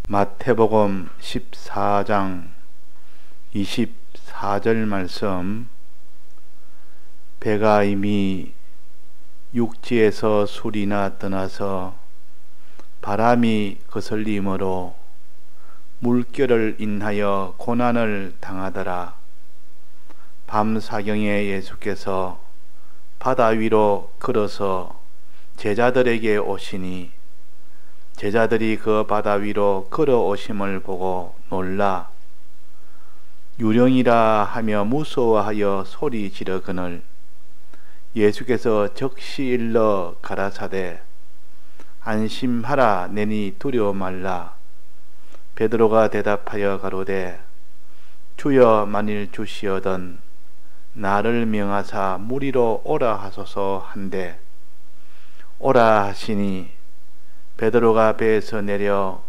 마태복음 14장 24절 말씀. 배가 이미 육지에서 술이나 떠나서 바람이 거슬림으로 물결을 인하여 고난을 당하더라. 밤사경에 예수께서 바다 위로 걸어서 제자들에게 오시니 제자들이 그 바다 위로 걸어오심을 보고 놀라 유령이라 하며 무서워하여 소리 지르거늘 예수께서 즉시 일러 가라사대 안심하라 내니 두려워 말라. 베드로가 대답하여 가로되 주여 만일 주시어던 나를 명하사 무리로 오라 하소서 한데 오라 하시니 베드로가 배에서 내려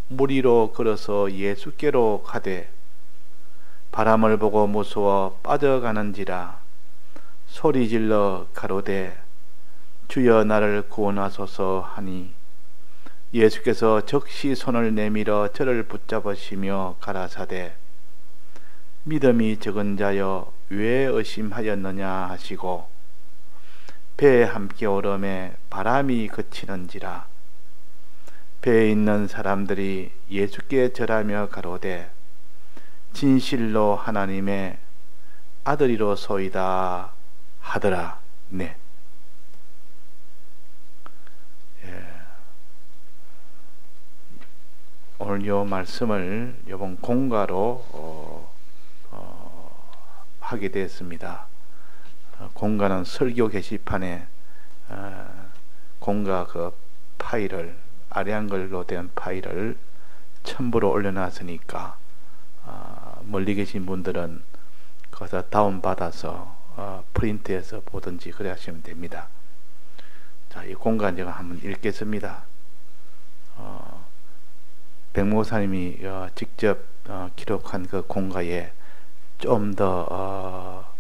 무리로 걸어서 예수께로 가되 바람을 보고 무서워 빠져가는지라 소리질러 가로되 주여 나를 구원하소서 하니 예수께서 즉시 손을 내밀어 저를 붙잡으시며 가라사대 믿음이 적은 자여 왜 의심하였느냐 하시고 배에 함께 오름에 바람이 그치는지라. 배에 있는 사람들이 예수께 절하며 가로되 진실로 하나님의 아들이로소이다 하더라. 네. 오늘 요 말씀을 이번 공가로 하게 되었습니다. 공가는 설교 게시판에 공가 그 파일을 아래 한글로 된 파일을 첨부로 올려놨으니까 멀리 계신 분들은 거기서 다운받아서 프린트해서 보든지 그래 하시면 됩니다. 자, 이 공간 제가 한번 읽겠습니다. 백목사님이 직접 기록한 그 공가에 좀 더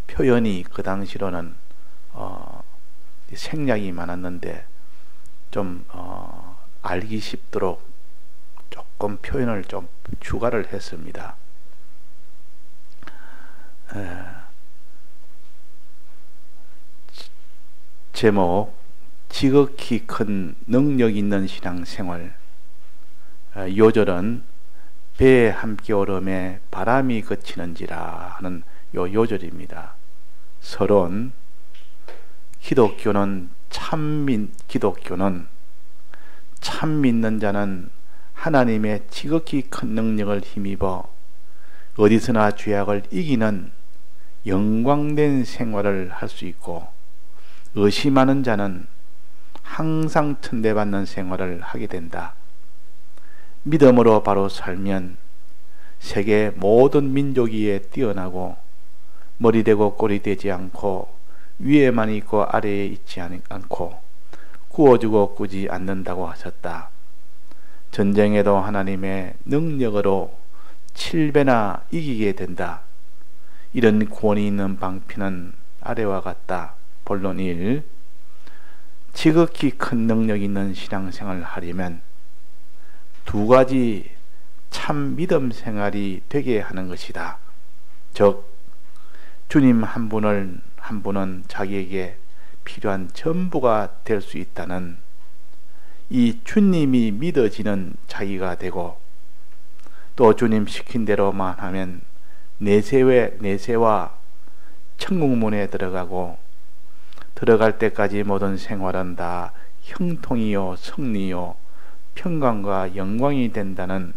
표현이 그 당시로는 생략이 많았는데 좀 알기 쉽도록 조금 표현을 좀 추가를 했습니다. 제목 지극히 큰 능력 있는 신앙생활. 요절은 배에 함께 오름에 바람이 그치는지라 하는 요절입니다. 서론 기독교는 참 믿는 자는 하나님의 지극히 큰 능력을 힘입어 어디서나 죄악을 이기는 영광된 생활을 할 수 있고 의심하는 자는 항상 천대받는 생활을 하게 된다. 믿음으로 바로 살면 세계 모든 민족 위에 뛰어나고 머리 되고 꼬리 되지 않고 위에만 있고 아래에 있지 않고 구워주고 꾸지 않는다고 하셨다. 전쟁에도 하나님의 능력으로 7배나 이기게 된다. 이런 구원이 있는 방편은 아래와 같다. 본론 1. 지극히 큰 능력 있는 신앙생활을 하려면 두 가지 참 믿음 생활이 되게 하는 것이다. 즉 주님 한 분은 자기에게 필요한 전부가 될 수 있다는 이 주님이 믿어지는 자기가 되고 또 주님 시킨 대로만 하면 내세와 천국문에 들어가고 들어갈 때까지 모든 생활은 다 형통이요 승리요 평강과 영광이 된다는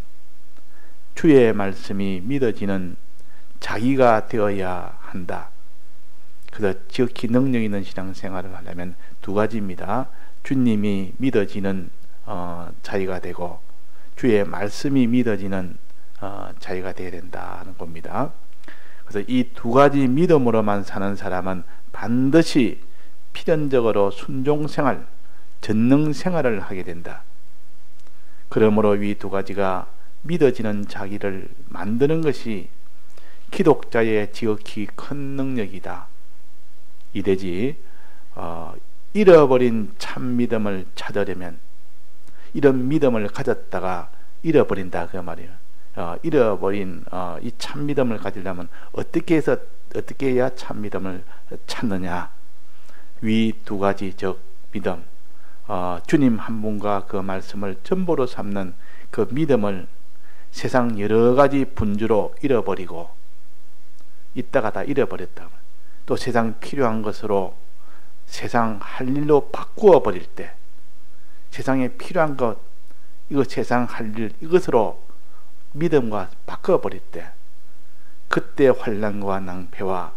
주의 말씀이 믿어지는 자기가 되어야 한다. 그래서 지극히 능력 있는 신앙생활을 하려면 두 가지입니다. 주님이 믿어지는 자기가 되고 주의 말씀이 믿어지는 자기가 되어야 된다 하는 겁니다. 그래서 이 두 가지 믿음으로만 사는 사람은 반드시 필연적으로 순종생활, 전능생활을 하게 된다. 그러므로 이 두 가지가 믿어지는 자기를 만드는 것이 기독자의 지극히 큰 능력이다. 이되지 잃어버린 참 믿음을 찾으려면 이런 믿음을 가졌다가 잃어버린다 그 말이에요. 잃어버린 이 참 믿음을 가지려면 어떻게 해야 참 믿음을 찾느냐? 위 두 가지 즉 믿음, 주님 한 분과 그 말씀을 전부로 삼는 그 믿음을 세상 여러 가지 분주로 잃어버리고 있다가 다 잃어버렸다. 또 세상 필요한 것으로 세상 할 일로 바꾸어 버릴 때, 세상에 필요한 것, 이거 세상 할 일, 이것으로 믿음과 바꿔 버릴 때, 그때 환난과 낭패와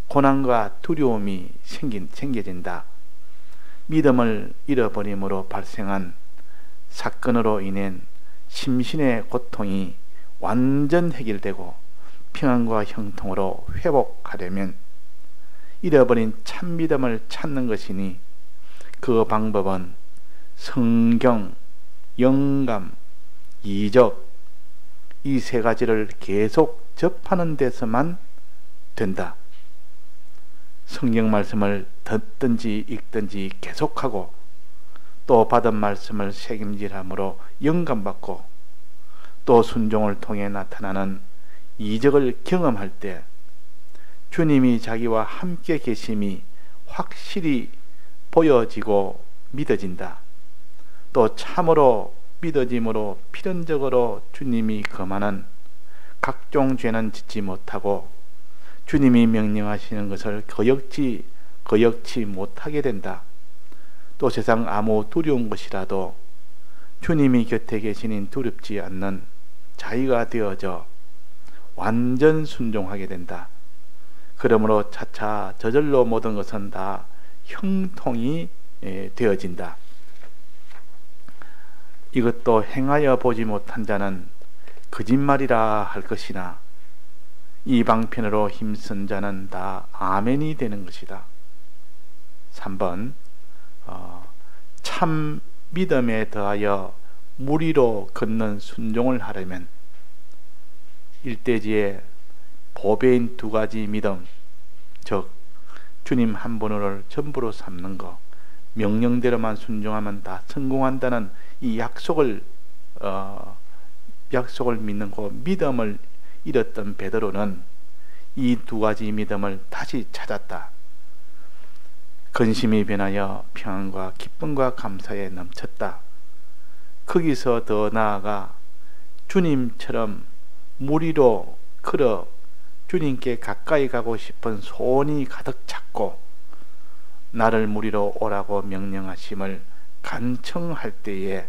고난과 두려움이 생겨진다. 믿음을 잃어버림으로 발생한 사건으로 인한 심신의 고통이 완전 해결되고 평안과 형통으로 회복하려면 잃어버린 참 믿음을 찾는 것이니, 그 방법은 성경, 영감, 이적, 이 세 가지를 계속 접하는 데서만 된다. 성경 말씀을 듣든지 읽든지 계속하고, 또 받은 말씀을 책임질함으로 영감받고, 또 순종을 통해 나타나는 이적을 경험할 때 주님이 자기와 함께 계심이 확실히 보여지고 믿어진다. 또 참으로 믿어짐으로 필연적으로 주님이 금하는 각종 죄는 짓지 못하고 주님이 명령하시는 것을 거역지 못하게 된다. 또 세상 아무 두려운 것이라도 주님이 곁에 계시니 두렵지 않는 자유가 되어져 완전 순종하게 된다. 그러므로 차차 저절로 모든 것은 다 형통이 되어진다. 이것도 행하여 보지 못한 자는 거짓말이라 할 것이나 이 방편으로 힘쓴 자는 다 아멘이 되는 것이다. 3번 참 믿음에 더하여 무리로 걷는 순종을 하려면 일대지에 보배인 두 가지 믿음, 즉 주님 한 분을 전부로 삼는 것, 명령대로만 순종하면 다 성공한다는 이 약속을 믿는 그 믿음을 잃었던 베드로는 이 두 가지 믿음을 다시 찾았다. 근심이 변하여 평안과 기쁨과 감사에 넘쳤다. 거기서 더 나아가 주님처럼 무리로 걸어 주님께 가까이 가고 싶은 소원이 가득 찼고, 나를 무리로 오라고 명령하심을 간청할 때에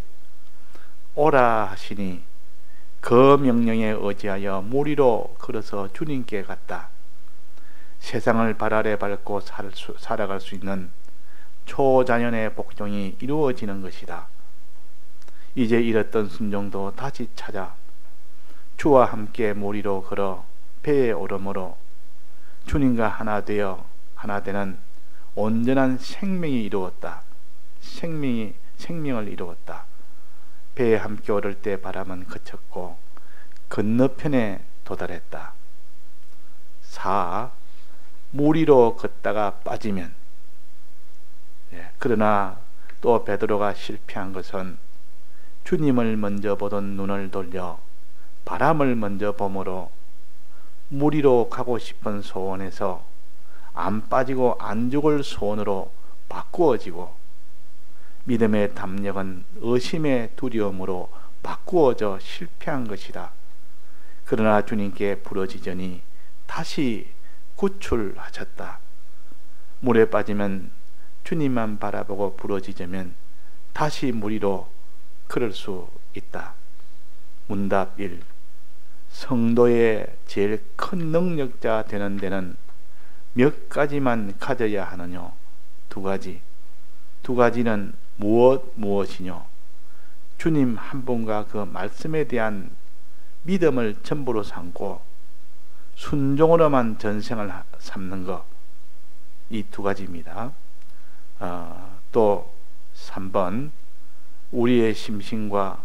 오라 하시니 그 명령에 의지하여 무리로 걸어서 주님께 갔다. 세상을 발 아래 밟고 살아갈 수 있는 초자연의 복종이 이루어지는 것이다. 이제 잃었던 순종도 다시 찾아 주와 함께 무리로 걸어 배에 오르므로 주님과 하나 되어 하나 되는 온전한 생명이 이루었다. 생명을 이루었다. 배에 함께 오를 때 바람은 그쳤고 건너편에 도달했다. 4. 무리로 걷다가 빠지면, 그러나 또 베드로가 실패한 것은 주님을 먼저 보던 눈을 돌려 바람을 먼저 보므로 무리로 가고 싶은 소원에서 안 빠지고 안 죽을 소원으로 바꾸어지고, 믿음의 담력은 의심의 두려움으로 바꾸어져 실패한 것이다. 그러나 주님께 부러지더니 다시 구출하셨다. 물에 빠지면 주님만 바라보고 부러지자면 다시 무리로 걸을 수 있다. 문답 1. 성도의 제일 큰 능력자 되는 데는 몇 가지만 가져야 하느뇨? 두 가지. 두 가지는 무엇이뇨? 주님 한 분과 그 말씀에 대한 믿음을 전부로 삼고 순종으로만 전생을 삼는 것, 이 두 가지입니다. 또 3번, 우리의 심신과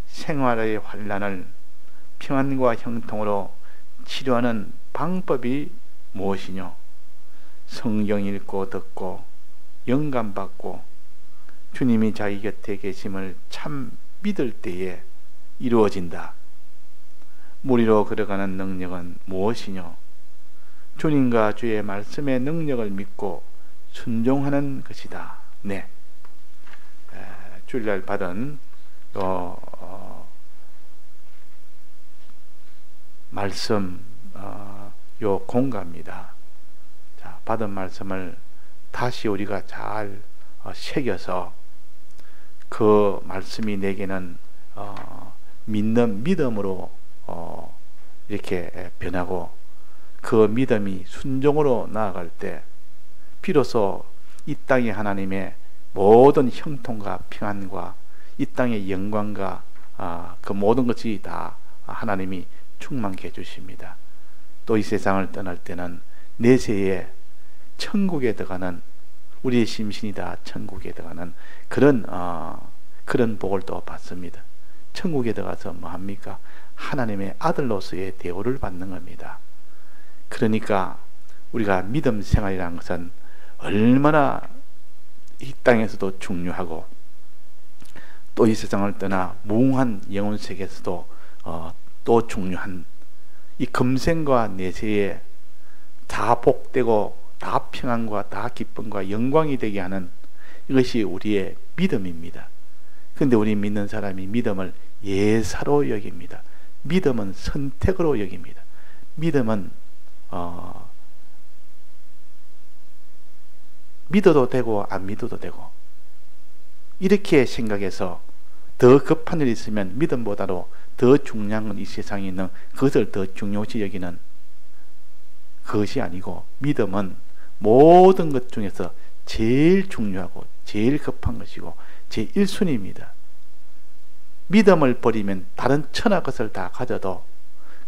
생활의 환난을 평안과 형통으로 치료하는 방법이 무엇이뇨? 성경 읽고 듣고 영감받고 주님이 자기 곁에 계심을 참 믿을 때에 이루어진다. 무리로 걸어가는 능력은 무엇이뇨? 주님과 주의 말씀의 능력을 믿고 순종하는 것이다. 네. 주일날 받은 말씀 요 공가입니다. 자, 받은 말씀을 다시 우리가 잘 새겨서 그 말씀이 내게는 믿는 믿음으로 이렇게 변하고 그 믿음이 순종으로 나아갈 때 비로소 이 땅의 하나님의 모든 형통과 평안과 이 땅의 영광과 그 모든 것이 다 하나님이 충만케 해주십니다. 또 이 세상을 떠날 때는 내세에 천국에 들어가는 우리의 심신이 다 천국에 들어가는 그런 복을 또 받습니다. 천국에 들어가서 뭐 합니까? 하나님의 아들로서의 대우를 받는 겁니다. 그러니까 우리가 믿음 생활이라는 것은 얼마나 이 땅에서도 중요하고 또 이 세상을 떠나 무궁한 영혼 세계에서도 또 중요한 이 금생과 내세에 다 복되고 다 평안과 다 기쁨과 영광이 되게 하는 이것이 우리의 믿음입니다. 그런데 우리 믿는 사람이 믿음을 예사로 여깁니다. 믿음은 선택으로 여깁니다. 믿음은 믿어도 되고 안 믿어도 되고 이렇게 생각해서 더 급한 일이 있으면 믿음보다도 더 중요한 건 이 세상에 있는 그것을 더 중요시 여기는 그것이 아니고 믿음은 모든 것 중에서 제일 중요하고 제일 급한 것이고 제일 1순위입니다. 믿음을 버리면 다른 천하 것을 다 가져도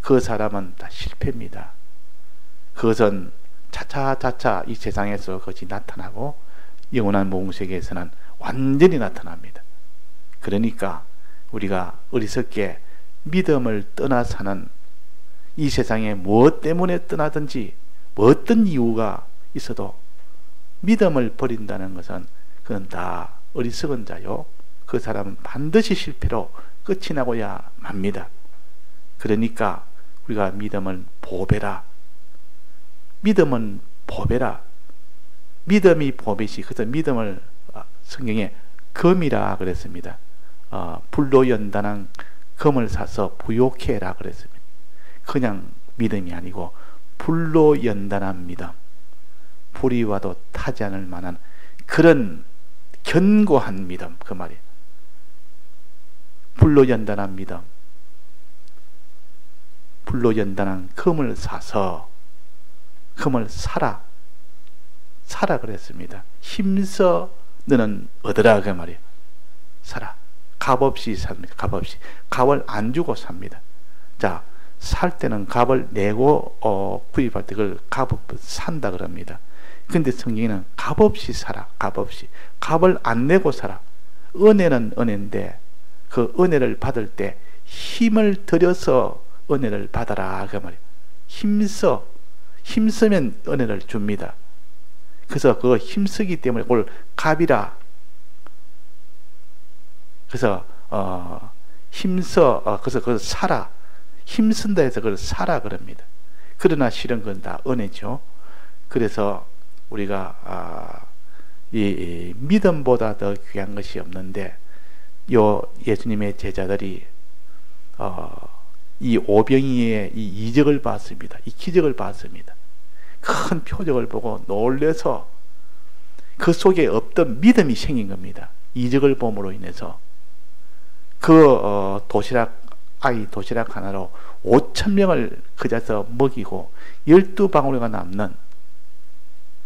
그 사람은 다 실패입니다. 그것은 차차차차 이 세상에서 그것이 나타나고 영원한 모흥세계에서는 완전히 나타납니다. 그러니까 우리가 어리석게 믿음을 떠나 사는 이 세상에 무엇 때문에 떠나든지 어떤 이유가 있어도 믿음을 버린다는 것은 그건 다 어리석은 자요. 그 사람은 반드시 실패로 끝이 나고야 맙니다. 그러니까 우리가 믿음을 보배라. 믿음은 보배라. 믿음이 보배시. 그래서 믿음을 성경에 금이라 그랬습니다. 불로 연단한 금을 사서 부욕해 해라 그랬습니다. 그냥 믿음이 아니고 불로 연단한 믿음, 불이 와도 타지 않을 만한 그런 견고한 믿음, 그 말이에요. 불로 연단한 믿음, 불로 연단한 금을 사서 금을 사라 그랬습니다. 힘써 너는 얻으라 그 말이에요. 사라. 값없이 삽니다. 값없이. 값을 안 주고 삽니다. 자, 살 때는 값을 내고 구입할 때 그걸 값 산다 그럽니다. 근데 성경에는 값없이 사라. 값없이. 값을 안 내고 사라. 은혜는 은혜인데 그 은혜를 받을 때 힘을 들여서 은혜를 받아라 그 말이에요. 힘쓰면 은혜를 줍니다. 그래서 그 힘쓰기 때문에 그걸 값이라. 그래서 그래서 그걸 사라. 힘쓴다 해서 그걸 사라 그럽니다. 그러나 실은 그건 다 은혜죠. 그래서 우리가 이 믿음보다 더 귀한 것이 없는데 요 예수님의 제자들이 이 오병이의 이 이적을 봤습니다. 이 기적을 봤습니다. 큰 표적을 보고 놀래서 그 속에 없던 믿음이 생긴 겁니다. 이적을 봄으로 인해서 그 도시락 하나로 5,000명을 그 자리에서 먹이고 12방울이가 남는,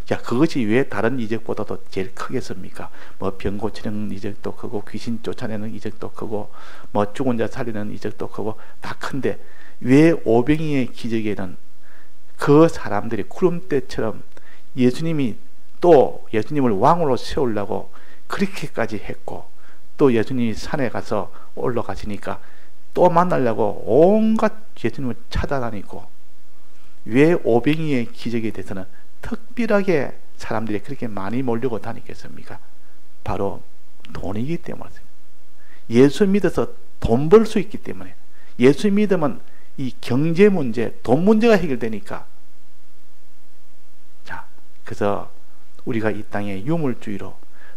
자, 그것이 왜 다른 이적보다도 제일 크겠습니까? 뭐 병 고치는 이적도 크고 귀신 쫓아내는 이적도 크고 뭐 죽은 자 살리는 이적도 크고 다 큰데 왜 오병이의 기적에는 그 사람들이 구름대처럼 예수님이 또 예수님을 왕으로 세우려고 그렇게까지 했고 또 예수님이 산에 가서 올라가시니까 또 만나려고 온갖 예수님을 찾아다니고 왜 오병이의 기적에 대해서는 특별하게 사람들이 그렇게 많이 몰려고 다니겠습니까? 바로 돈이기 때문에. 예수 믿어서 돈 벌 수 있기 때문에. 예수 믿으면 이 경제 문제, 돈 문제가 해결되니까. 자, 그래서 우리가 이 땅에 유물주의로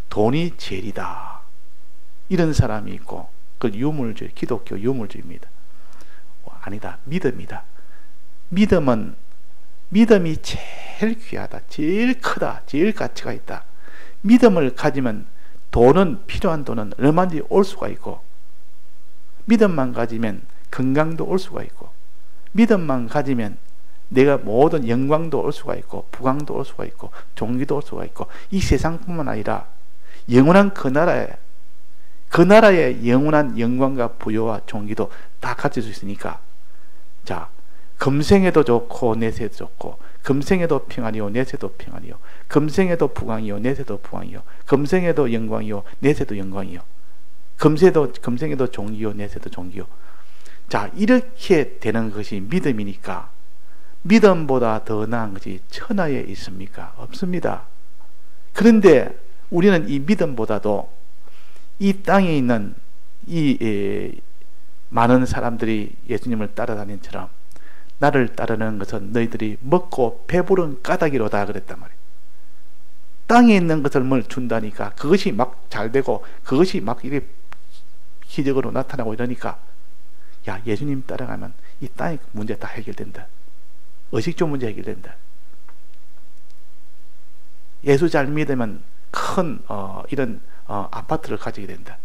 돈이 제일이다, 이런 사람이 있고, 그 유물주의, 기독교 유물주의입니다. 아니다, 믿음이다. 믿음이 제일 귀하다, 제일 크다, 제일 가치가 있다. 믿음을 가지면 필요한 돈은 얼마든지 올 수가 있고, 믿음만 가지면 건강도 올 수가 있고, 믿음만 가지면 내가 모든 영광도 올 수가 있고, 부강도 올 수가 있고, 종기도 올 수가 있고, 이 세상뿐만 아니라 영원한 그 나라의 영원한 영광과 부여와 종기도 다 가질 수 있으니까, 자, 금생에도 좋고 내세도 좋고, 금생에도 평안이요 내세도 평안이요, 금생에도 부강이요 내세도 부강이요, 금생에도 영광이요 내세도 영광이요, 금생에도 종기요 내세도 종기요. 자, 이렇게 되는 것이 믿음이니까, 믿음보다 더 나은 것이 천하에 있습니까? 없습니다. 그런데 우리는 이 믿음보다도 이 땅에 있는 이 많은 사람들이 예수님을 따라다닌 처럼, 나를 따르는 것은 너희들이 먹고 배부른 까닭이로다 그랬단 말이에요. 땅에 있는 것을 뭘 준다니까 그것이 막 잘되고, 그것이 막 이렇게 기적으로 나타나고 이러니까, 야, 예수님 따라가면 이 땅의 문제 다 해결된다. 의식주 문제 해결된다. 예수 잘 믿으면 큰 이런 아파트를 가지게 된다.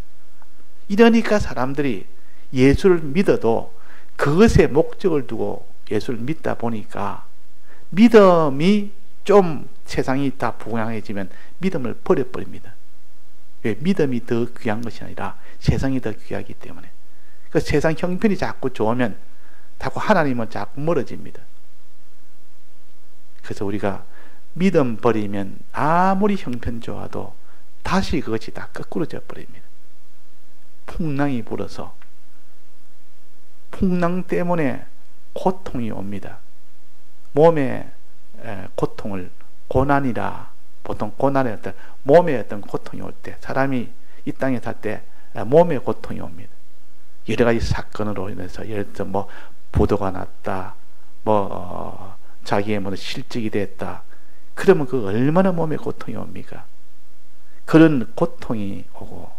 이러니까 사람들이 예수를 믿어도 그것에 목적을 두고 예수를 믿다 보니까, 믿음이 좀 세상이 다 부강해지면 믿음을 버려버립니다. 왜? 믿음이 더 귀한 것이 아니라 세상이 더 귀하기 때문에. 그 세상 형편이 자꾸 좋으면 자꾸 하나님은 자꾸 멀어집니다. 그래서 우리가 믿음 버리면 아무리 형편 좋아도 다시 그것이 다 거꾸로져 버립니다. 풍랑이 불어서, 풍랑 때문에 고통이 옵니다. 몸의 고통을 고난이라, 보통 고난의 어떤 몸의 어떤 고통이 올 때, 사람이 이 땅에 살 때 몸의 고통이 옵니다. 여러 가지 사건으로 인해서, 예를 들어 뭐 부도가 났다, 자기의 뭐 실직이 됐다, 그러면 그 얼마나 몸에 고통이 옵니까? 그런 고통이 오고,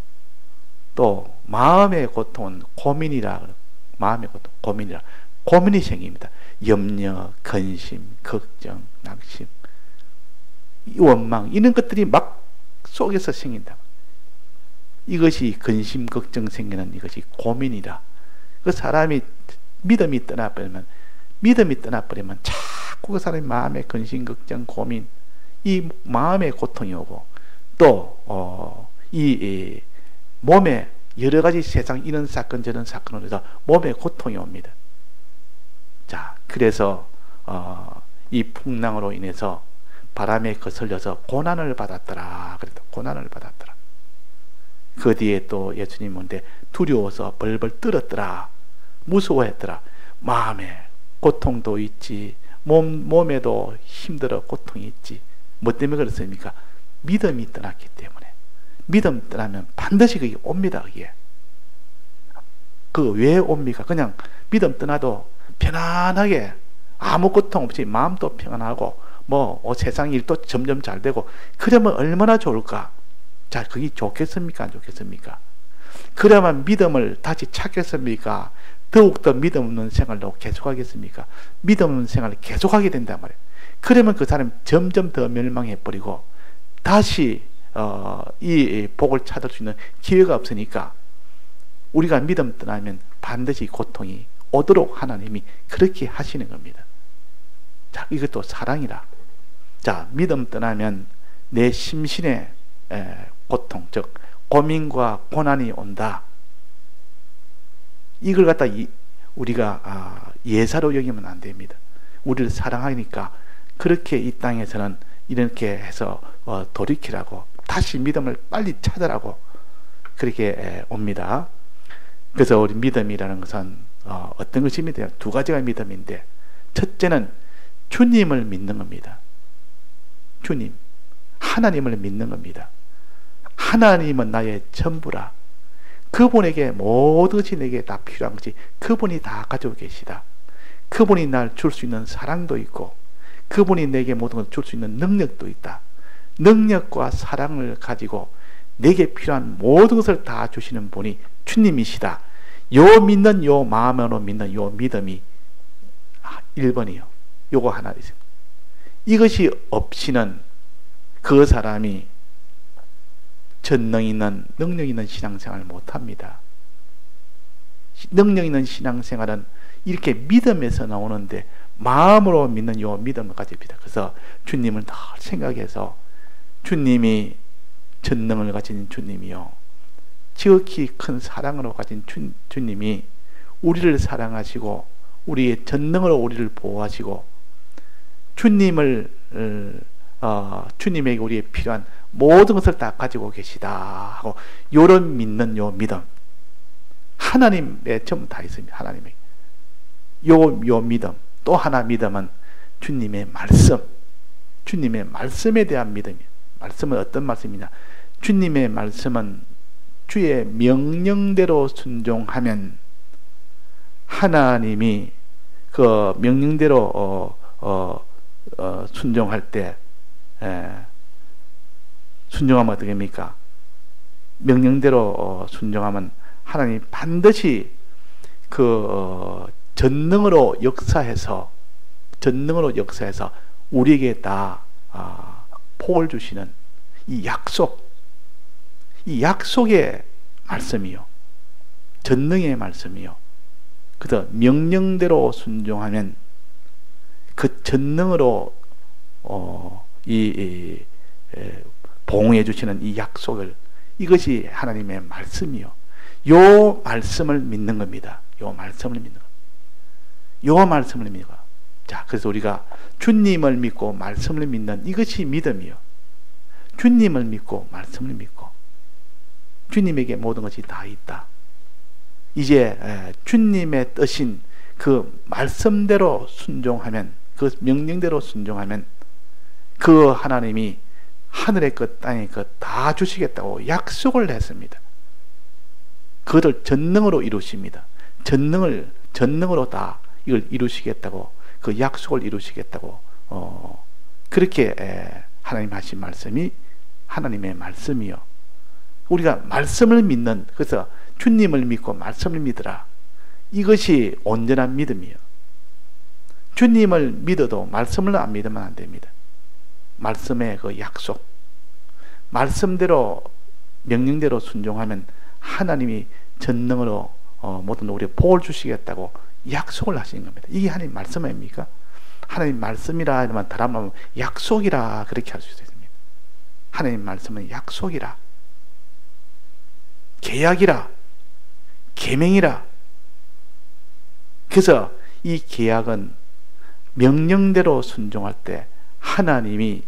또 마음의 고통은 고민이라, 마음의 고통, 고민이 생깁니다. 염려, 근심, 걱정, 낙심, 원망, 이런 것들이 막 속에서 생긴다. 이것이 근심, 걱정 생기는 이것이 고민이라. 그 사람이 믿음이 떠나버리면 자꾸 그 사람의 마음에 근심, 걱정, 고민, 이 마음의 고통이 오고, 또 이 몸에 여러 가지 세상 이런 사건 저런 사건으로 해서 몸에 고통이 옵니다. 자, 그래서 이 풍랑으로 인해서 바람에 거슬려서 고난을 받았더라. 그랬다. 고난을 받았더라. 그 뒤에 또 예수님 오는데 두려워서 벌벌 떨었더라. 무서워했더라. 마음에 고통도 있지, 몸에도 힘들어 고통이 있지. 뭐 때문에 그렇습니까? 믿음이 떠났기 때문에. 믿음 떠나면 반드시 그게 옵니다. 그게. 그 왜 옵니까? 그냥 믿음 떠나도 편안하게 아무 고통 없이 마음도 평안하고 세상 일도 점점 잘 되고, 그러면 얼마나 좋을까? 자, 그게 좋겠습니까? 안 좋겠습니까? 그러면 믿음을 다시 찾겠습니까? 더욱더 믿음 없는 생활로 계속하겠습니까? 믿음 없는 생활을 계속하게 된단 말이에요. 그러면 그 사람이 점점 더 멸망해버리고 다시 이 복을 찾을 수 있는 기회가 없으니까, 우리가 믿음 떠나면 반드시 고통이 오도록 하나님이 그렇게 하시는 겁니다. 자, 이것도 사랑이라. 자, 믿음 떠나면 내 심신의 고통, 즉 고민과 고난이 온다. 이걸 갖다 우리가 예사로 여기면 안 됩니다. 우리를 사랑하니까 그렇게 이 땅에서는 이렇게 해서 돌이키라고, 다시 믿음을 빨리 찾으라고 그렇게 옵니다. 그래서 우리 믿음이라는 것은 어떤 것이 믿음이냐? 두 가지가 믿음인데, 첫째는 주님을 믿는 겁니다. 주님, 하나님을 믿는 겁니다. 하나님은 나의 전부라. 그분에게 모든 것이 내게 다 필요한 것이 그분이 다 가지고 계시다. 그분이 날 줄 수 있는 사랑도 있고 그분이 내게 모든 걸 줄 수 있는 능력도 있다. 능력과 사랑을 가지고 내게 필요한 모든 것을 다 주시는 분이 주님이시다. 요 믿는 요 마음으로 믿는 요 믿음이 1번이요. 요거 하나 있어요. 이것이 없이는 그 사람이 전능 있는 능력 있는 신앙생활을 못합니다. 능력 있는 신앙생활은 이렇게 믿음에서 나오는데 마음으로 믿는 요 믿음을 가집니다. 그래서 주님을 늘 생각해서 주님이 전능을 가진 주님이요, 지극히 큰 사랑으로 가진 주님이 우리를 사랑하시고 우리의 전능으로 우리를 보호하시고 주님을 주님에게 우리의 필요한 모든 것을 다 가지고 계시다 하고 요런 믿는 요 믿음, 하나님의 전부 다 있습니다. 하나님에게 요 믿음. 또 하나 믿음은 주님의 말씀, 주님의 말씀에 대한 믿음이에요. 말씀은 어떤 말씀이냐? 주님의 말씀은 주의 명령대로 순종하면 하나님이 그 명령대로 순종할 때 순종하면 어떻게 됩니까? 명령대로 순종하면 하나님 반드시 그 전능으로 역사해서 우리에게 다 복을 주시는 이 약속의 말씀이요, 전능의 말씀이요. 그래서 명령대로 순종하면 그 전능으로 보응해 주시는 이 약속을, 이것이 하나님의 말씀이요. 요 말씀을 믿는 겁니다. 요 말씀을 믿는 겁니다. 요 말씀을 믿는 거. 자, 그래서 우리가 주님을 믿고 말씀을 믿는 이것이 믿음이요. 주님을 믿고 말씀을 믿고 주님에게 모든 것이 다 있다. 이제 주님의 뜻인 그 말씀대로 순종하면, 그 명령대로 순종하면 그 하나님이 하늘의 것 땅의 것 다 주시겠다고 약속을 했습니다. 그것을 전능으로 이루십니다. 전능으로 다 이걸 이루시겠다고, 그 약속을 이루시겠다고 그렇게 하나님 하신 말씀이 하나님의 말씀이요. 우리가 말씀을 믿는, 그래서 주님을 믿고 말씀을 믿으라, 이것이 온전한 믿음이요. 주님을 믿어도 말씀을 안 믿으면 안 됩니다. 말씀의 그 약속, 말씀대로 명령대로 순종하면 하나님이 전능으로 모든 우리의 복을 주시겠다고 약속을 하시는 겁니다. 이게 하나님 말씀 아닙니까? 하나님 말씀이라 이러면 다른 약속이라 그렇게 할 수 있습니다. 하나님 말씀은 약속이라, 계약이라, 계명이라. 그래서 이 계약은 명령대로 순종할 때 하나님이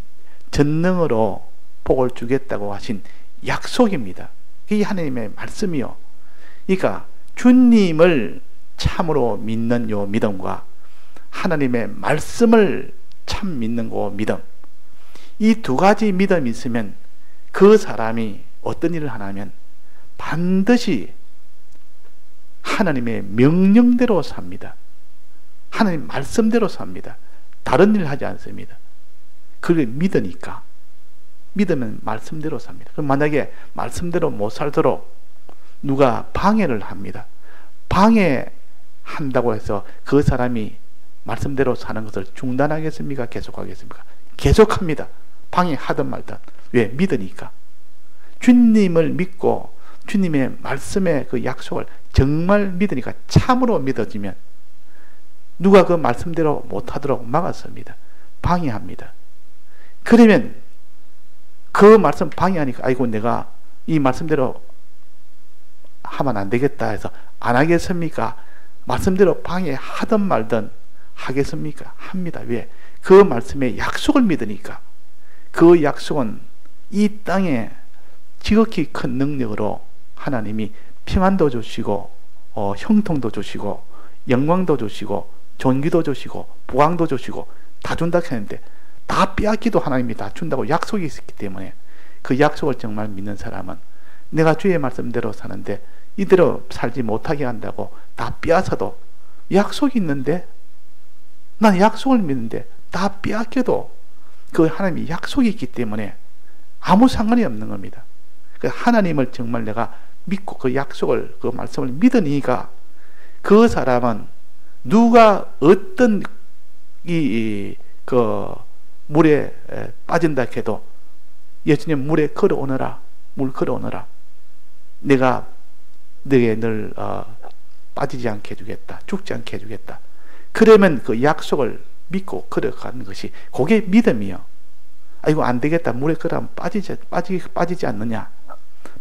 전능으로 복을 주겠다고 하신 약속입니다. 이게 하나님의 말씀이요. 그러니까 주님을 참으로 믿는 요 믿음과 하나님의 말씀을 참 믿는 거 믿음, 이 두 가지 믿음이 있으면 그 사람이 어떤 일을 하냐면 반드시 하나님의 명령대로 삽니다. 하나님 말씀대로 삽니다. 다른 일을 하지 않습니다. 그걸 믿으니까. 믿으면 말씀대로 삽니다. 그럼 만약에 말씀대로 못 살도록 누가 방해를 합니다. 방해한다고 해서 그 사람이 말씀대로 사는 것을 중단하겠습니까? 계속하겠습니까? 계속합니다. 방해하든 말든. 왜? 믿으니까. 주님을 믿고 주님의 말씀의 그 약속을 정말 믿으니까, 참으로 믿어지면 누가 그 말씀대로 못하도록 막았습니다. 방해합니다. 그러면 그 말씀 방해하니까 아이고 내가 이 말씀대로 하면 안 되겠다 해서 안 하겠습니까? 말씀대로 방해하든 말든 하겠습니까? 합니다. 왜? 그 말씀의 약속을 믿으니까. 그 약속은 이 땅에 지극히 큰 능력으로 하나님이 평안도 주시고 형통도 주시고 영광도 주시고 존귀도 주시고 부강도 주시고 다 준다 했는데 다 빼앗기도 하나님이 다 준다고 약속이 있었기 때문에 그 약속을 정말 믿는 사람은 내가 주의 말씀대로 사는데 이대로 살지 못하게 한다고 다 빼앗아도, 약속이 있는데 난 약속을 믿는데 다 빼앗겨도 그 하나님이 약속이 있기 때문에 아무 상관이 없는 겁니다. 하나님을 정말 내가 믿고 그 약속을, 그 말씀을 믿으니까 그 사람은 누가 어떤 그 물에 빠진다 해도 예수님 물에 걸어오너라, 물 걸어오너라, 내가 너에게 늘 빠지지 않게 해주겠다, 죽지 않게 해주겠다. 그러면 그 약속을 믿고 걸어가는 것이, 그게 믿음이요. 아, 이거 안 되겠다, 물에 걸어가면 빠지지 않느냐,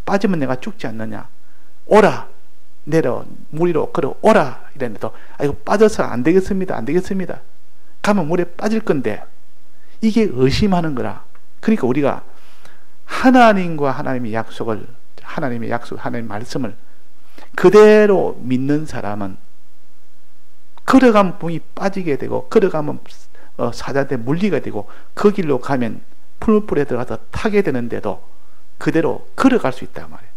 빠지면 내가 죽지 않느냐, 오라, 내려 물 위로 걸어오라 이랬는데도 아, 이거 빠져서 안 되겠습니다, 안 되겠습니다, 가면 물에 빠질 건데, 이게 의심하는 거라. 그러니까 우리가 하나님과 하나님의 약속을, 하나님의 약속, 하나님의 말씀을 그대로 믿는 사람은 걸어가면 분이 빠지게 되고, 걸어가면 사자한테 물리게 되고, 그 길로 가면 풀물불에 들어가서 타게 되는데도 그대로 걸어갈 수 있단 말이에요.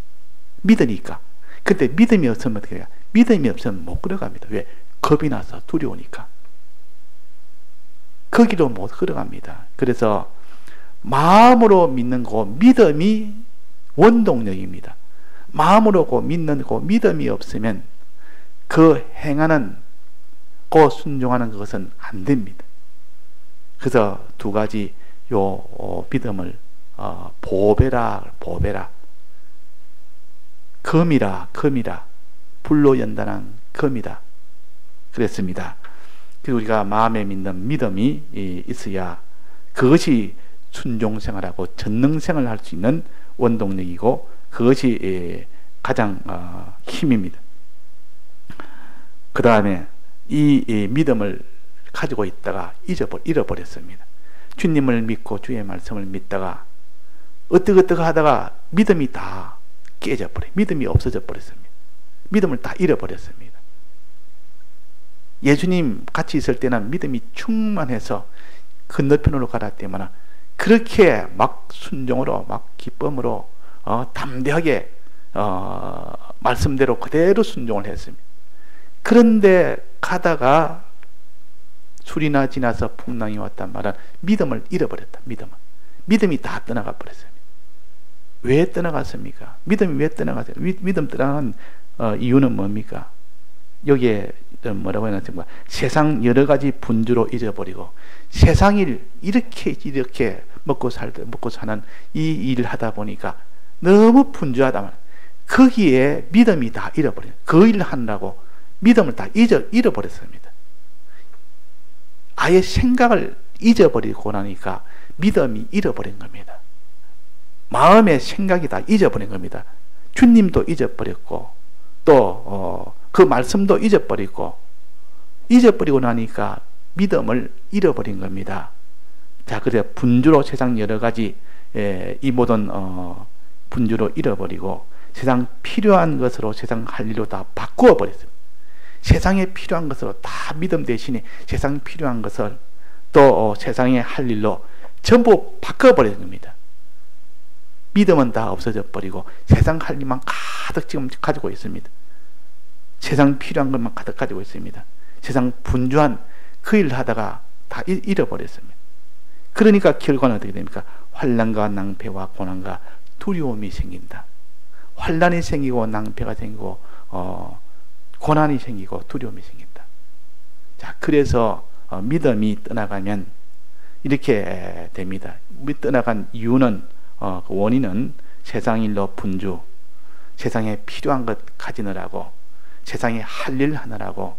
믿으니까. 근데 믿음이 없으면 어떻게 해요? 믿음이 없으면 못 걸어갑니다. 왜? 겁이 나서, 두려우니까. 그 길로 못 걸어갑니다. 그래서 마음으로 믿는 거, 믿음이 원동력입니다. 마음으로 믿는 거, 믿음이 없으면 그 행하는, 그 순종하는 것은 안 됩니다. 그래서 두 가지 믿음을 보배라, 금이라, 불로 연단한 금이다 그랬습니다. 그리고 우리가 마음에 믿는 믿음이 있어야 그것이 순종생활하고 전능생활을 할 수 있는 원동력이고, 그것이 가장 힘입니다. 그 다음에 이 믿음을 가지고 있다가 잃어버렸습니다. 주님을 믿고 주의 말씀을 믿다가 어떻게 하다가 믿음이 다 깨져버려요. 믿음이 없어져 버렸습니다. 믿음을 다 잃어버렸습니다. 예수님 같이 있을 때는 믿음이 충만해서 건너편으로 가라 때마다 그렇게 막 순종으로, 막 기쁨으로 담대하게 말씀대로 그대로 순종을 했습니다. 그런데 가다가 술이나 지나서 풍랑이 왔단 말은 믿음을 잃어버렸다. 믿음이 다 떠나가 버렸습니다. 왜 떠나갔습니까? 믿음이 왜 떠나갔어요? 믿음 떠나간 이유는 뭡니까? 여기에 뭐라고 해놨지? 세상 여러 가지 분주로 잊어버리고, 세상일 이렇게 먹고 사는 이 일을 하다 보니까 너무 분주하다. 거기에 믿음이 다 잃어버려요. 그 일을 하느라고 믿음을 다 잃어버렸습니다. 아예 생각을 잊어버리고 나니까 믿음이 잃어버린 겁니다. 마음의 생각이 다 잊어버린 겁니다. 주님도 잊어버렸고, 또 그 말씀도 잊어버리고 나니까 믿음을 잃어버린 겁니다. 자, 그래서 분주로 세상 여러 가지 이 모든 분주로 잃어버리고, 세상 필요한 것으로, 세상 할 일로 다 바꾸어 버렸습니다. 세상에 필요한 것으로 다 믿음 대신에 세상 필요한 것을 또 세상에 할 일로 전부 바꿔버리는 겁니다. 믿음은 다 없어져 버리고 세상 할 일만 가득 지금 가지고 있습니다. 세상 필요한 것만 가득 가지고 있습니다. 세상 분주한 그 일을 하다가 다 잃어버렸습니다. 그러니까 결과는 어떻게 됩니까? 환난과 낭패와 고난과 두려움이 생긴다. 환난이 생기고 낭패가 생기고 고난이 생기고 두려움이 생긴다. 자, 그래서 믿음이 떠나가면 이렇게 됩니다. 떠나간 이유는, 그 원인은 세상 일로 분주, 세상에 필요한 것 가지느라고, 세상에 할 일 하느라고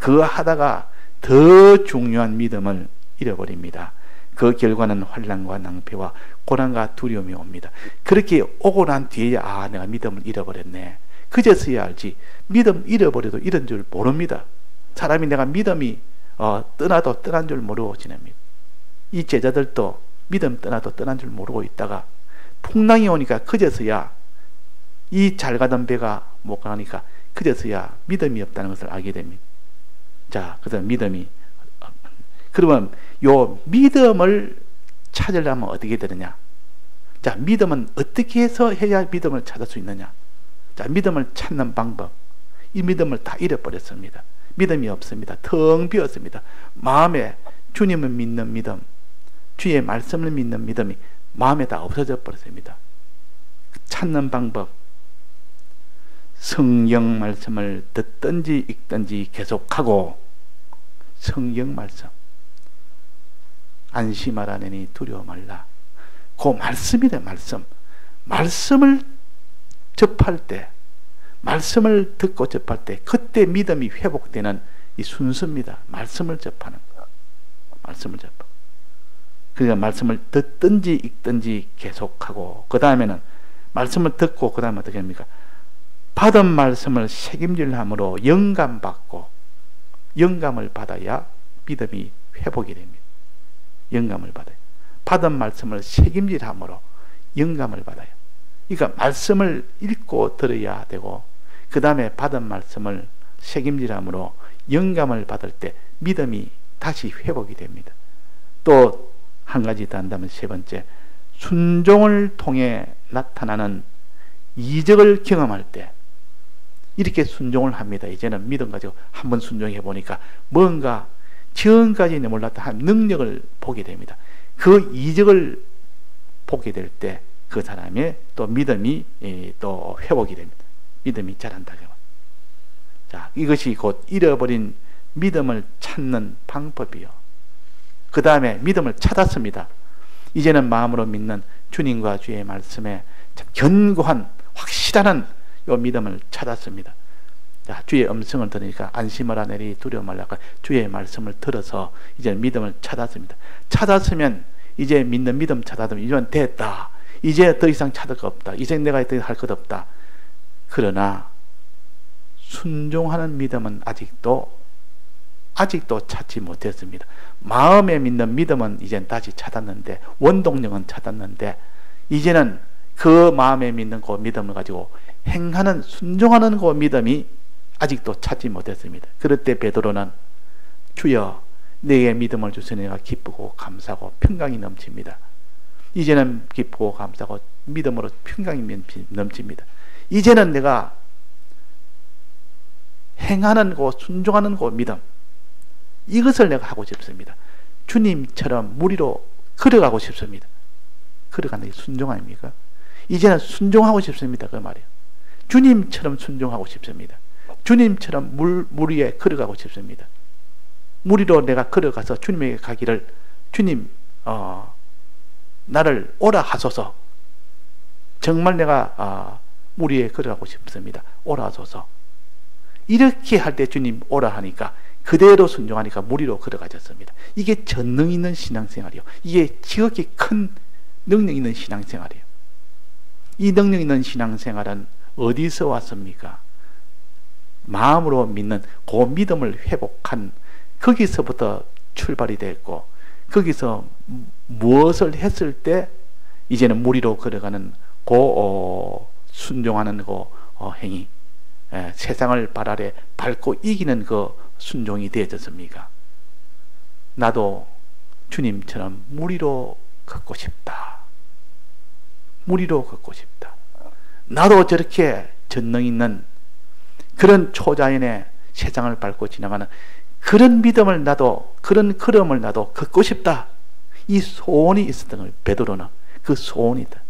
그거 하다가 더 중요한 믿음을 잃어버립니다. 그 결과는 환난과 낭패와 고난과 두려움이 옵니다. 그렇게 오고 난 뒤에야 내가 믿음을 잃어버렸네, 그제서야 알지. 믿음 잃어버려도 이런 줄 모릅니다. 사람이 내가 믿음이 떠나도 떠난 줄 모르고 지냅니다. 이 제자들도 믿음 떠나도 떠난 줄 모르고 있다가 풍랑이 오니까 그제서야, 이 잘 가던 배가 못 가니까 그제서야 믿음이 없다는 것을 알게 됩니다. 자, 그래서 믿음이, 그러면 요 믿음을 찾으려면 어떻게 되느냐? 자, 믿음은 어떻게 해서 해야 믿음을 찾을 수 있느냐? 자, 믿음을 찾는 방법. 이 믿음을 다 잃어버렸습니다. 믿음이 없습니다. 텅 비었습니다. 마음에 주님을 믿는 믿음, 주의 말씀을 믿는 믿음이 마음에 다 없어져 버렸습니다. 찾는 방법, 성경 말씀을 듣든지 읽든지 계속하고, 성경 말씀, 안심하라느니 두려워 말라. 그 말씀이래. 말씀을 접할 때, 말씀을 듣고 접할 때, 그때 믿음이 회복되는 이 순서입니다. 말씀을 접하는 거. 말씀을 접하고. 그러니까 말씀을 듣든지 읽든지 계속하고, 그 다음에는 말씀을 듣고, 그 다음에 어떻게 합니까? 받은 말씀을 책임질함으로 영감받고, 영감을 받아야 믿음이 회복이 됩니다. 영감을 받아요. 받은 말씀을 책임질함으로 영감을 받아요. 그러니까 말씀을 읽고 들어야 되고, 그 다음에 받은 말씀을 책임질함으로 영감을 받을 때 믿음이 다시 회복이 됩니다. 또 한 가지 더 한다면 세 번째, 순종을 통해 나타나는 이적을 경험할 때 이렇게 순종을 합니다. 이제는 믿음 가지고 한번 순종해 보니까 뭔가 지금까지는 몰랐던 한 능력을 보게 됩니다. 그 이적을 보게 될 때 그 사람의 또 믿음이 또 회복이 됩니다. 믿음이 자란다. 자, 이것이 곧 잃어버린 믿음을 찾는 방법이요. 그 다음에 믿음을 찾았습니다. 이제는 마음으로 믿는 주님과 주의 말씀에 참 견고한 확실한 요 믿음을 찾았습니다. 자, 주의 음성을 들으니까 안심하라 내리 두려워 말라. 주의 말씀을 들어서 이제 믿음을 찾았습니다. 찾았으면 이제 믿는 믿음 찾았으면 이제 됐다. 이제 더 이상 찾을 거 없다. 이제 내가 할 것 없다. 그러나 순종하는 믿음은 아직도 찾지 못했습니다. 마음에 믿는 믿음은 이젠 다시 찾았는데, 원동력은 찾았는데, 이제는 그 마음에 믿는 그 믿음을 가지고 행하는, 순종하는 그 믿음이 아직도 찾지 못했습니다. 그럴 때 베드로는 주여 내게 믿음을 주시니 내가 기쁘고 감사하고 평강이 넘칩니다. 이제는 기쁘고 감사하고 믿음으로 평강이 넘칩니다. 이제는 내가 행하는 그 순종하는 그 믿음, 이것을 내가 하고 싶습니다. 주님처럼 무리로 걸어가고 싶습니다. 걸어가는 게 순종 아닙니까? 이제는 순종하고 싶습니다. 그 말이에요. 주님처럼 순종하고 싶습니다. 주님처럼 물 위에 걸어가고 싶습니다. 무리로 내가 걸어가서 주님에게 가기를, 주님 나를 오라 하소서. 정말 내가 물 위에 걸어가고 싶습니다. 오라 하소서. 이렇게 할 때 주님 오라 하니까 그대로 순종하니까 무리로 걸어가졌습니다. 이게 전능 있는 신앙생활이요. 이게 지극히 큰 능력 있는 신앙생활이에요. 이 능력 있는 신앙생활은 어디서 왔습니까? 마음으로 믿는 그 믿음을 회복한, 거기서부터 출발이 됐고, 거기서 무엇을 했을 때 이제는 무리로 걸어가는 그 순종하는 그 행위, 세상을 발 아래 밟고 이기는 그 순종이 되어졌습니까? 나도 주님처럼 무리로 걷고 싶다. 무리로 걷고 싶다. 나도 저렇게 전능 있는 그런 초자연의 세상을 밟고 지나가는 그런 믿음을 나도, 그런 걸음을 나도 걷고 싶다. 이 소원이 있었던 거예요. 베드로는 그 소원이다.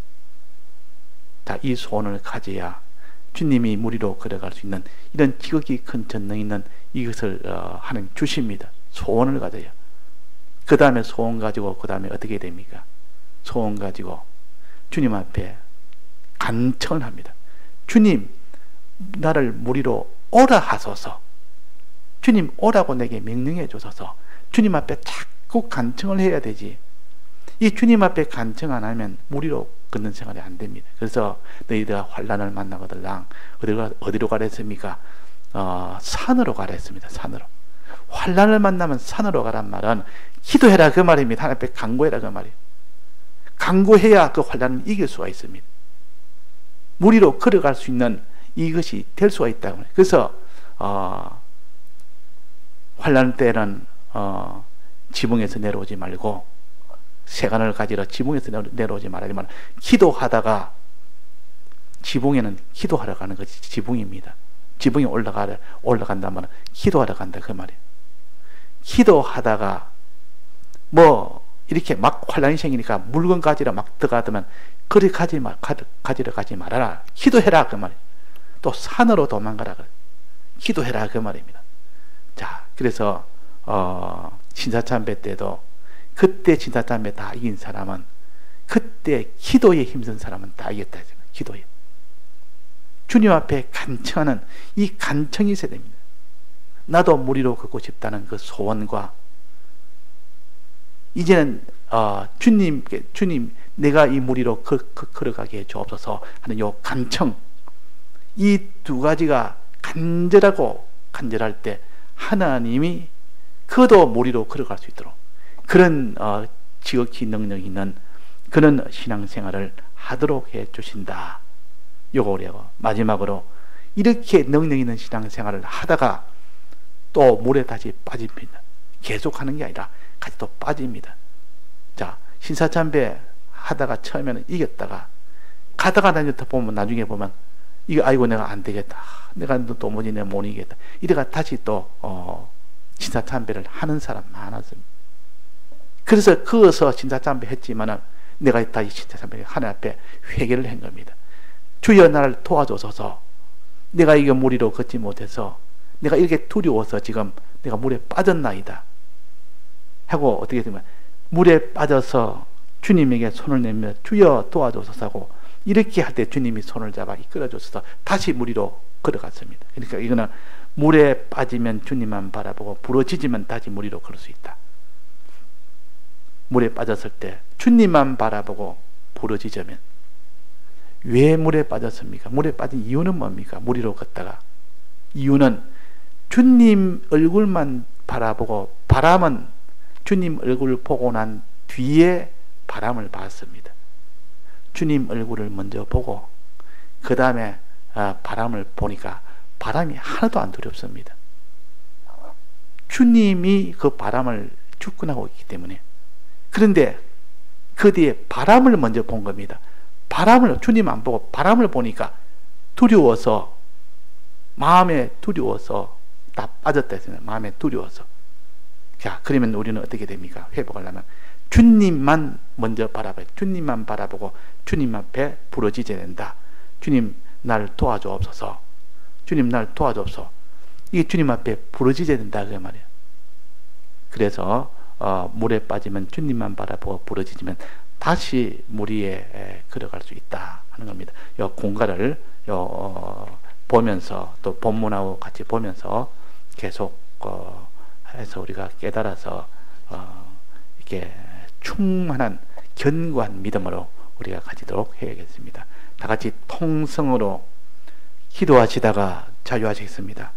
자, 이 소원을 가져야 주님이 무리로 걸어갈 수 있는 이런 지극히 큰 전능 있는 이것을 하는 주십니다. 소원을 가져야. 그 다음에 소원 가지고 그 다음에 어떻게 됩니까? 소원 가지고 주님 앞에 간청을 합니다. 주님, 나를 무리로 오라 하소서. 주님 오라고 내게 명령해 주소서. 주님 앞에 자꾸 간청을 해야 되지. 이 주님 앞에 간청 안 하면 무리로 걷는 생활이 안 됩니다. 그래서 너희들 환난을 만나거들랑 어디로 가라 했습니까? 산으로 가라 했습니다. 산으로. 환난을 만나면 산으로 가란 말은 기도해라 그 말입니다. 하나님 앞에 간구해라 그 말이에요. 간구해야 그 환난을 이길 수가 있습니다. 무리로 걸어갈 수 있는 이것이 될 수가 있다고 합니다. 그래서 환난 때는 지붕에서 내려오지 말고 세간을 가지러 지붕에서 내려오지 말아야지만, 기도하다가 지붕에는 기도하러 가는 것이 지붕입니다. 지붕에 올라간다면 기도하러 간다 그 말이에요. 기도하다가 뭐 이렇게 막 환란이 생기니까 물건 가지러 막 들어가더만 그리 가지러 가지 말아라. 기도해라 그 말이에요. 또 산으로 도망가라 그래. 기도해라 그 말입니다. 자, 그래서 진사참배 때도 그때 진사참배 다 이긴 사람은 그때 기도에 힘쓴 사람은 다 이겼다. 기도에. 주님 앞에 간청하는 이 간청이 있어야 됩니다. 나도 무리로 걷고 싶다는 그 소원과 이제는 주님 내가 이 무리로 걸어가게 해 주옵소서 하는 요 간청, 이 두 가지가 간절할 때 하나님이 그도 무리로 걸어갈 수 있도록 그런 지극히 능력 있는 그런 신앙생활을 하도록 해 주신다. 요거 우리하고 마지막으로 이렇게 능력 있는 신앙생활을 하다가 또 물에 다시 빠집니다. 계속하는 게 아니라 같이 또 빠집니다. 자, 신사참배 하다가 처음에는 이겼다가 가다가 보면 나중에 보면 이거 아이고 내가 안 되겠다. 내가 도무지 내가 못 이기겠다. 이래가 다시 또 신사참배를 하는 사람 많았습니다. 그래서 그어서 신사참배 했지만은 내가 다시 신사참배 하나님 앞에 회개를 한 겁니다. 주여 나를 도와줘서 내가 이거 무리로 걷지 못해서 내가 이렇게 두려워서 지금 내가 물에 빠졌나이다 하고 어떻게 되면 물에 빠져서 주님에게 손을 내며 주여 도와줘서 하고 이렇게 할 때 주님이 손을 잡아 이끌어줘서 다시 무리로 걸어갔습니다. 그러니까 이거는 물에 빠지면 주님만 바라보고 부러지지면 다시 무리로 걸을 수 있다. 물에 빠졌을 때 주님만 바라보고 부러지자면 왜 물에 빠졌습니까? 물에 빠진 이유는 뭡니까? 무리로 걷다가 이유는 주님 얼굴만 바라보고 바람은 주님 얼굴을 보고 난 뒤에 바람을 봤습니다. 주님 얼굴을 먼저 보고 그 다음에 바람을 보니까 바람이 하나도 안 두렵습니다. 주님이 그 바람을 주권하고 있기 때문에. 그런데 그 뒤에 바람을 먼저 본 겁니다. 바람을 주님 안 보고 바람을 보니까 두려워서 마음에 두려워서 다 빠졌다 했어요. 마음에 두려워서. 자, 그러면 우리는 어떻게 됩니까? 회복하려면 주님만 먼저 바라봐요. 주님만 바라보고 주님 앞에 부러지게 된다. 주님 나를 도와주옵소서. 주님 나를 도와주옵소서. 이게 주님 앞에 부러지게 된다 그 말이에요. 그래서 물에 빠지면 주님만 바라보고 부러지면 다시 물 위에 걸어갈 수 있다 하는 겁니다. 요 공가를 보면서 또 본문하고 같이 보면서 계속 해서 우리가 깨달아서 이렇게 충만한 견고한 믿음으로 우리가 가지도록 해야겠습니다. 다 같이 통성으로 기도하시다가 자유하시겠습니다.